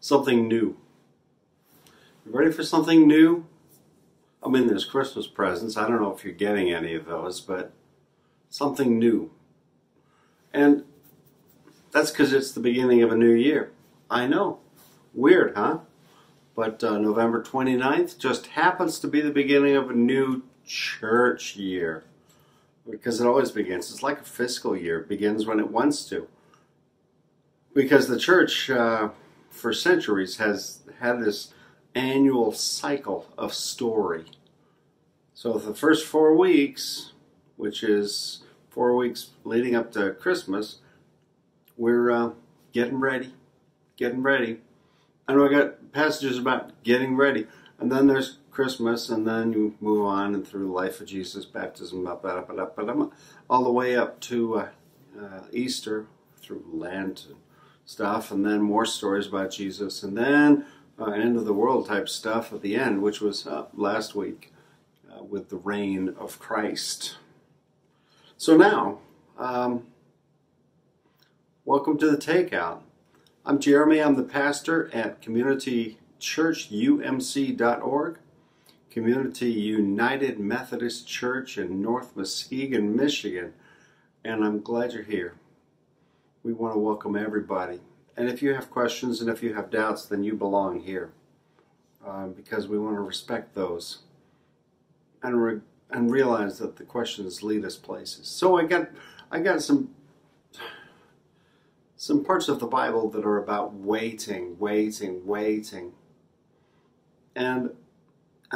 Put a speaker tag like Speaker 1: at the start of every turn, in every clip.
Speaker 1: something new. You ready for something new? I mean, there's Christmas presents. I don't know if you're getting any of those, but something new. And that's because it's the beginning of a new year. I know. Weird, huh? But November 29th just happens to be the beginning of a new church year. Because it always begins. It's like a fiscal year. It begins when it wants to. Because the church, for centuries, has had this annual cycle of story. So the first 4 weeks, which is 4 weeks leading up to Christmas, we're getting ready. And we got passages about getting ready. And then there's Christmas, and then you move on and through the life of Jesus, baptism, all the way up to Easter, through Lent and stuff, and then more stories about Jesus, and then end of the world type stuff at the end, which was last week with the reign of Christ. So now, welcome to the Takeout. I'm Jeremy. I'm the pastor at communitychurchumc.org, Community United Methodist Church in North Muskegon, Michigan, and I'm glad you're here. We want to welcome everybody. And if you have questions and if you have doubts, then you belong here, because we want to respect those and realize that the questions lead us places. So I got some parts of the Bible that are about waiting. And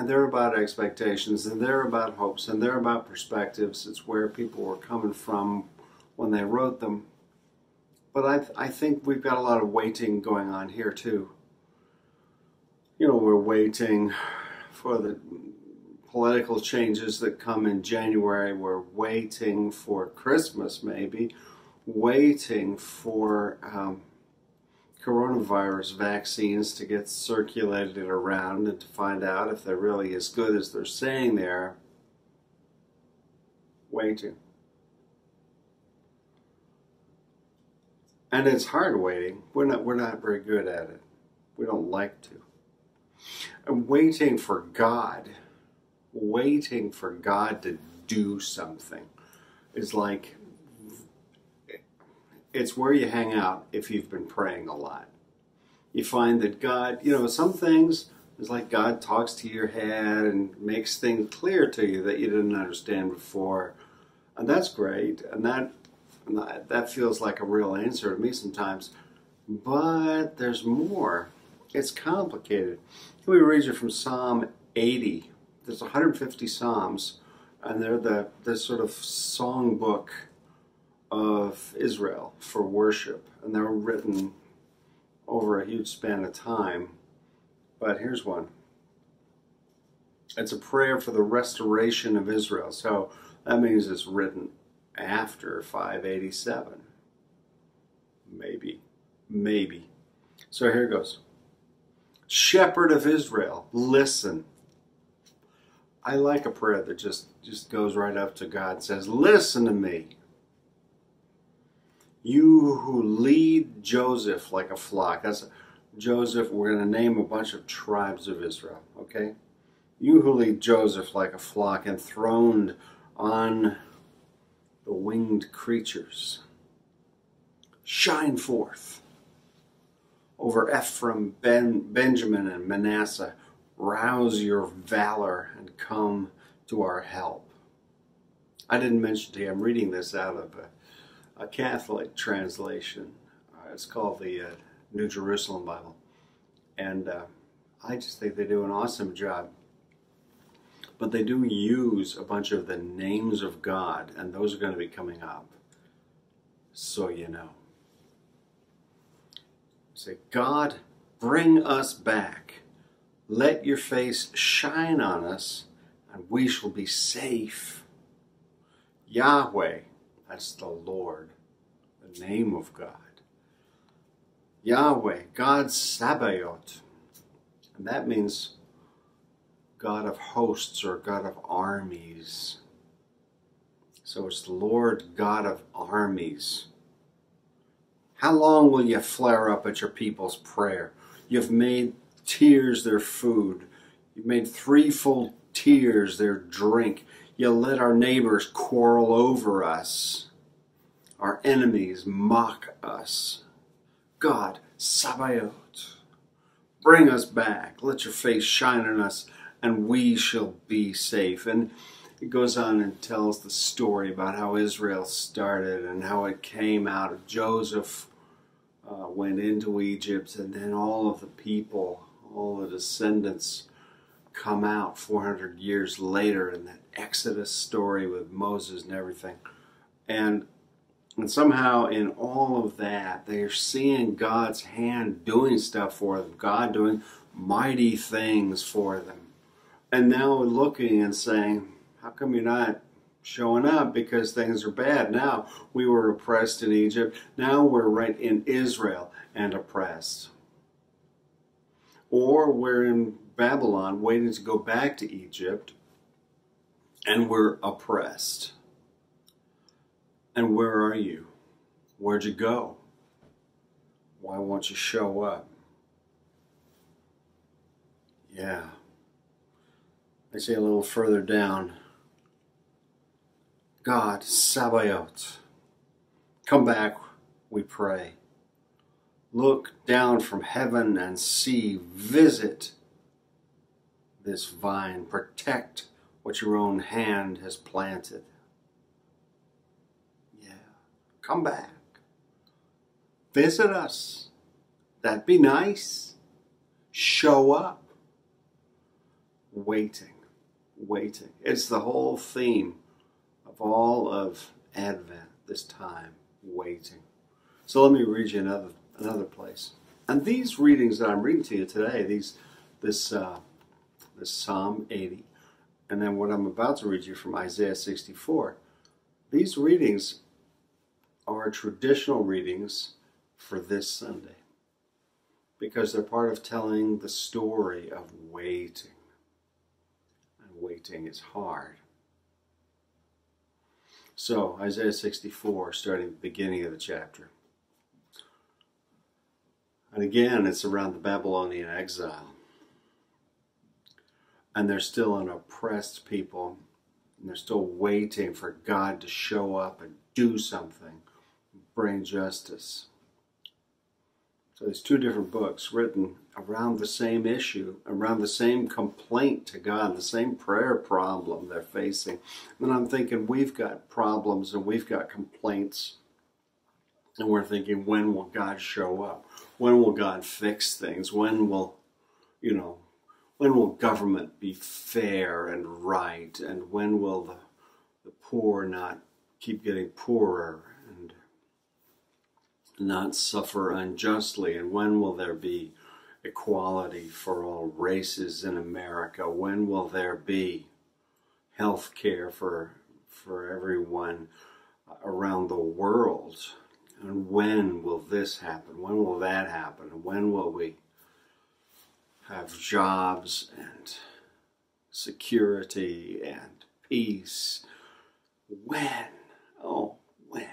Speaker 1: they're about expectations, and they're about hopes, and they're about perspectives. It's where people were coming from when they wrote them. But I think we've got a lot of waiting going on here too. You know, we're waiting for the political changes that come in January. We're waiting for Christmas, maybe. Waiting for coronavirus vaccines to get circulated around and to find out if they're really as good as they're saying they are. Waiting. And it's hard waiting. We're not very good at it. We don't like to. And waiting for God to do something is like, it's where you hang out if you've been praying a lot. You find that God, some things, it's like God talks to your head and makes things clear to you that you didn't understand before. And that's great. And that feels like a real answer to me sometimes. But there's more. It's complicated. Let me read you from Psalm 80. There's 150 Psalms, and they're the sort of songbook of Israel for worship, and they were written over a huge span of time. But here's one. It's a prayer for the restoration of Israel. So that means it's written after 587. Maybe. So here it goes. Shepherd of Israel, listen. I like a prayer that just goes right up to God and says, listen to me. You who lead Joseph like a flock. That's Joseph. We're going to name a bunch of tribes of Israel, okay? You who lead Joseph like a flock, enthroned on the winged creatures. Shine forth over Ephraim, Benjamin, and Manasseh. Rouse your valor and come to our help. I didn't mention to you, I'm reading this out of a Catholic translation. It's called the New Jerusalem Bible. And I just think they do an awesome job. But they do use a bunch of the names of God, and those are going to be coming up. So you know. Say, God, bring us back. Let your face shine on us, and we shall be safe. Yahweh, that's the Lord, the name of God. Yahweh, God Sabaoth, and that means God of hosts or God of armies. So it's the Lord God of armies. How long will you flare up at your people's prayer? You've made tears their food. You've made threefold tears their drink. You let our neighbors quarrel over us. Our enemies mock us. God, Sabaoth, bring us back. Let your face shine on us, and we shall be safe. And it goes on and tells the story about how Israel started and how it came out of Joseph, went into Egypt, and then all of the people, all the descendants come out 400 years later in that Exodus story with Moses and everything. And somehow in all of that, they're seeing God's hand doing stuff for them, God doing mighty things for them. And now looking and saying, how come you're not showing up? Because things are bad. Now we were oppressed in Egypt. Now we're right in Israel and oppressed. Or we're in Babylon waiting to go back to Egypt and we're oppressed. And where are you? Where'd you go? Why won't you show up? Yeah. I say a little further down, God, Sabaoth, come back, we pray. Look down from heaven and see, visit this vine, protect what your own hand has planted. Yeah, come back. Visit us. That'd be nice. Show up. Waiting. It's the whole theme of all of Advent, this time, waiting. So let me read you another place. And these readings that I'm reading to you today, this Psalm 80, and then what I'm about to read you from Isaiah 64, these readings are traditional readings for this Sunday because they're part of telling the story of waiting. And waiting is hard. So, Isaiah 64, starting at the beginning of the chapter. And again, it's around the Babylonian exile. And they're still an oppressed people. And they're still waiting for God to show up and do something, bring justice. So there's two different books written around the same issue, around the same complaint to God, the same prayer problem they're facing. And I'm thinking, we've got problems and we've got complaints. And we're thinking, when will God show up? When will God fix things? When will government be fair and right? And when will the poor not keep getting poorer and not suffer unjustly? And when will there be equality for all races in America? When will there be health care for everyone around the world? And when will this happen? When will that happen? And when will we have jobs and security and peace? When? Oh, when?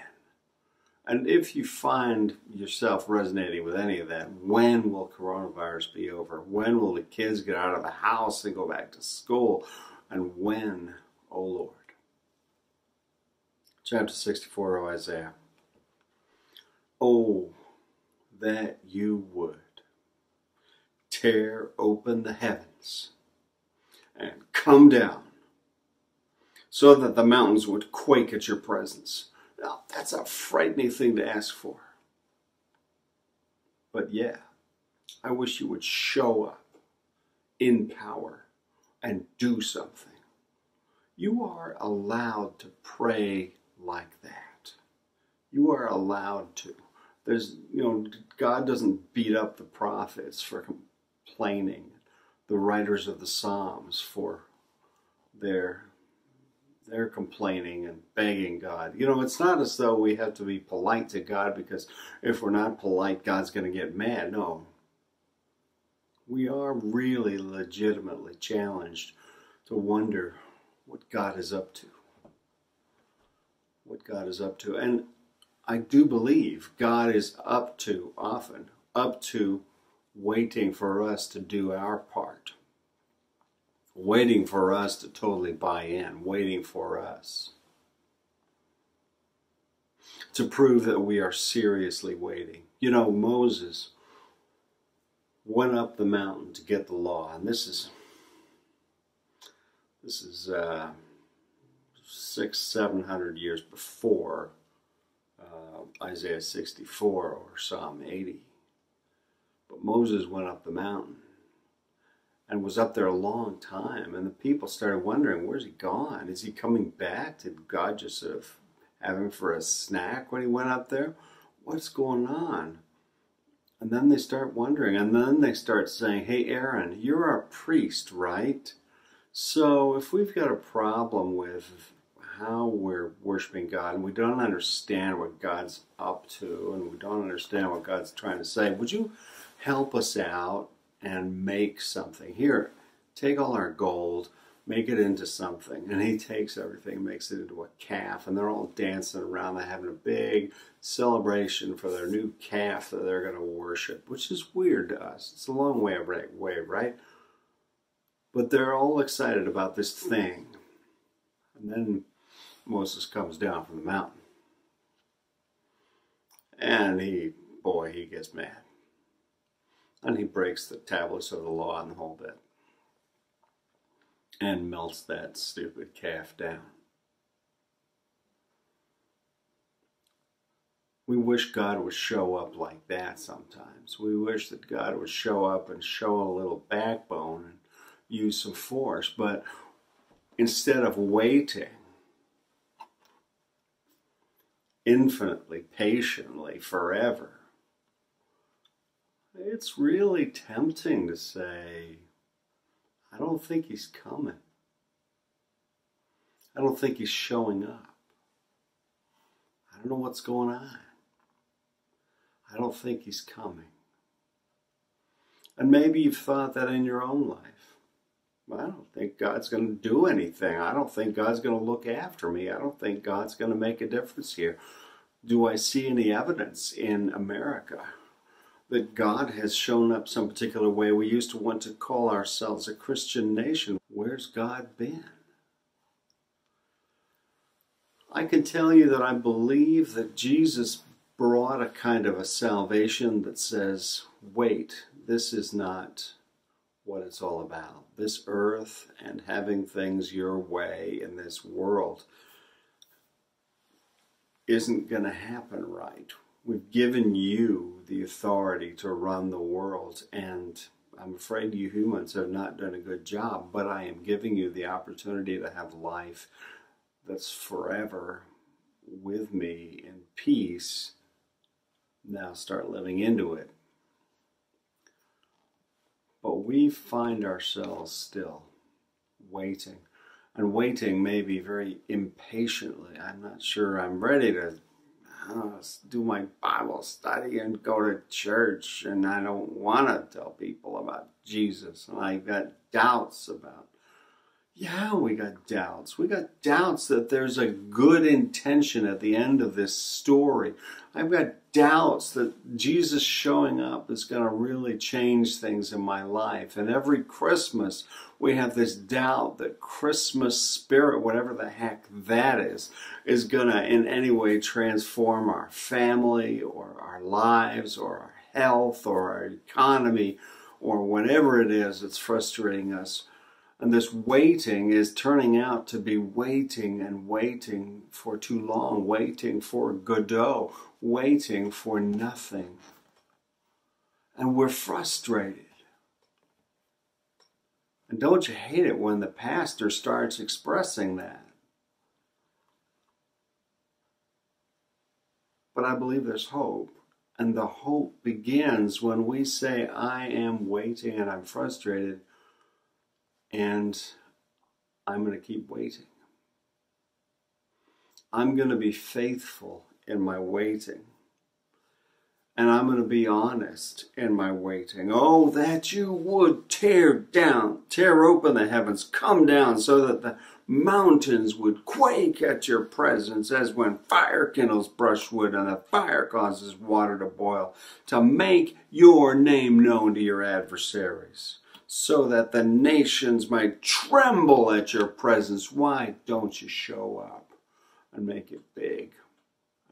Speaker 1: And if you find yourself resonating with any of that, when will coronavirus be over? When will the kids get out of the house and go back to school? And when, oh Lord? Chapter 64 of Isaiah. Oh, that you would tear open the heavens and come down so that the mountains would quake at your presence. Now, that's a frightening thing to ask for. But yeah, I wish you would show up in power and do something. You are allowed to pray like that. You are allowed to. God doesn't beat up the prophets for complaining, the writers of the Psalms for their complaining and begging God. It's not as though we have to be polite to God, because if we're not polite, God's going to get mad. No. We are really legitimately challenged to wonder what God is up to. What God is up to. And I do believe God is often up to waiting for us to do our part, waiting for us to totally buy in, waiting for us to prove that we are seriously waiting. You know, Moses went up the mountain to get the law, and this is 600-700 years before Isaiah 64 or Psalm 80. But Moses went up the mountain and was up there a long time, and the people started wondering, where's he gone? Is he coming back? Did God just sort of have him for a snack when he went up there? What's going on? And then they start wondering, and then they start saying, hey Aaron, you're our priest, right? So if we've got a problem with how we're worshiping God and we don't understand what God's up to and we don't understand what God's trying to say, would you help us out and make something? Here, take all our gold, make it into something. And he takes everything, makes it into a calf, and they're all dancing around. They're having a big celebration for their new calf that they're going to worship, which is weird to us. It's a long way away, right? But they're all excited about this thing. And then Moses comes down from the mountain. And he gets mad. And he breaks the tablets of the law and the whole bit. And melts that stupid calf down. We wish God would show up like that sometimes. We wish that God would show up and show a little backbone and use some force. But instead of waiting infinitely, patiently, forever, it's really tempting to say, I don't think he's coming. I don't think he's showing up. I don't know what's going on. I don't think he's coming. And maybe you've thought that in your own life. I don't think God's going to do anything. I don't think God's going to look after me. I don't think God's going to make a difference here. Do I see any evidence in America that God has shown up some particular way? We used to want to call ourselves a Christian nation. Where's God been? I can tell you that I believe that Jesus brought a kind of a salvation that says, wait, this is not what it's all about. This earth and having things your way in this world isn't going to happen right. We've given you the authority to run the world, and I'm afraid you humans have not done a good job, but I am giving you the opportunity to have life that's forever with me in peace. Now start living into it. But we find ourselves still waiting. And waiting maybe very impatiently. I'm not sure I'm ready to do my Bible study and go to church, and I don't want to tell people about Jesus, and I've got doubts about. Yeah, we got doubts. We got doubts that there's a good intention at the end of this story. I've got doubts that Jesus showing up is going to really change things in my life. And every Christmas, we have this doubt that Christmas spirit, whatever the heck that is going to in any way transform our family or our lives or our health or our economy or whatever it is that's frustrating us. And this waiting is turning out to be waiting and waiting for too long, waiting for Godot, waiting for nothing. And we're frustrated. And don't you hate it when the pastor starts expressing that? But I believe there's hope. And the hope begins when we say, I am waiting and I'm frustrated. And I'm going to keep waiting. I'm going to be faithful in my waiting. And I'm going to be honest in my waiting. Oh, that you would tear open the heavens, come down so that the mountains would quake at your presence, as when fire kindles brushwood and the fire causes water to boil, to make your name known to your adversaries, so that the nations might tremble at your presence. Why don't you show up and make it big,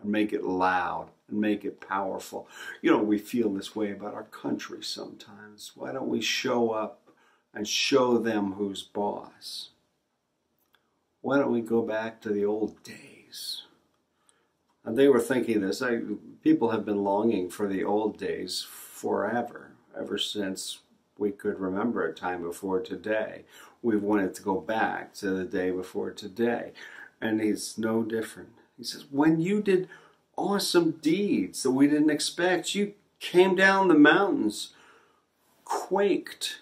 Speaker 1: and make it loud, and make it powerful? You know, we feel this way about our country sometimes. Why don't we show up and show them who's boss? Why don't we go back to the old days? And they were thinking this. People have been longing for the old days forever, ever since we could remember a time before today. We've wanted to go back to the day before today. And he's no different. He says, when you did awesome deeds that we didn't expect, you came down the mountains, quaked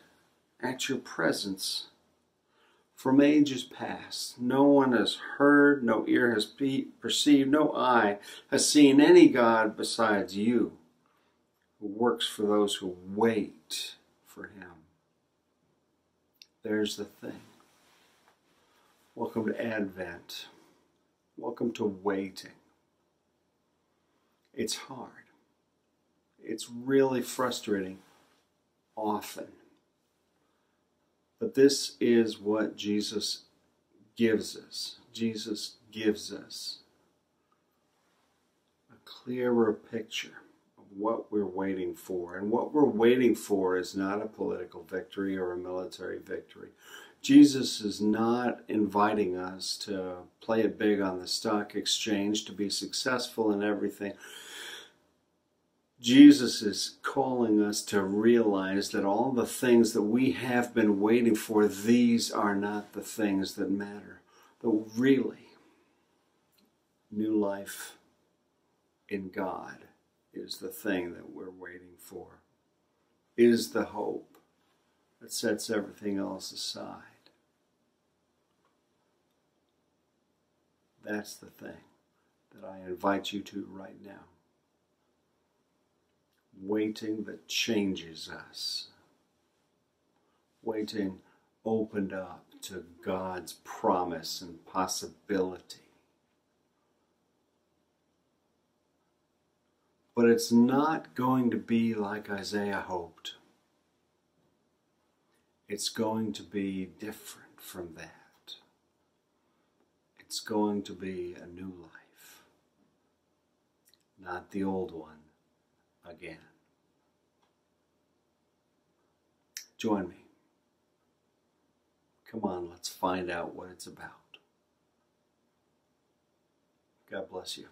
Speaker 1: at your presence. From ages past, no one has heard, no ear has perceived, no eye has seen any God besides you, who works for those who wait for him. There's the thing. Welcome to Advent. Welcome to waiting. It's hard. It's really frustrating often. But this is what Jesus gives us. Jesus gives us a clearer picture of what we're waiting for. And what we're waiting for is not a political victory or a military victory. Jesus is not inviting us to play it big on the stock exchange, to be successful in everything. Jesus is calling us to realize that all the things that we have been waiting for, these are not the things that matter. But really, new life in God is the thing that we're waiting for, is the hope that sets everything else aside. That's the thing that I invite you to right now. Waiting that changes us. Waiting opened up to God's promise and possibility. But it's not going to be like Isaiah hoped. It's going to be different from that. It's going to be a new life, not the old one again. Join me. Come on, let's find out what it's about. God bless you.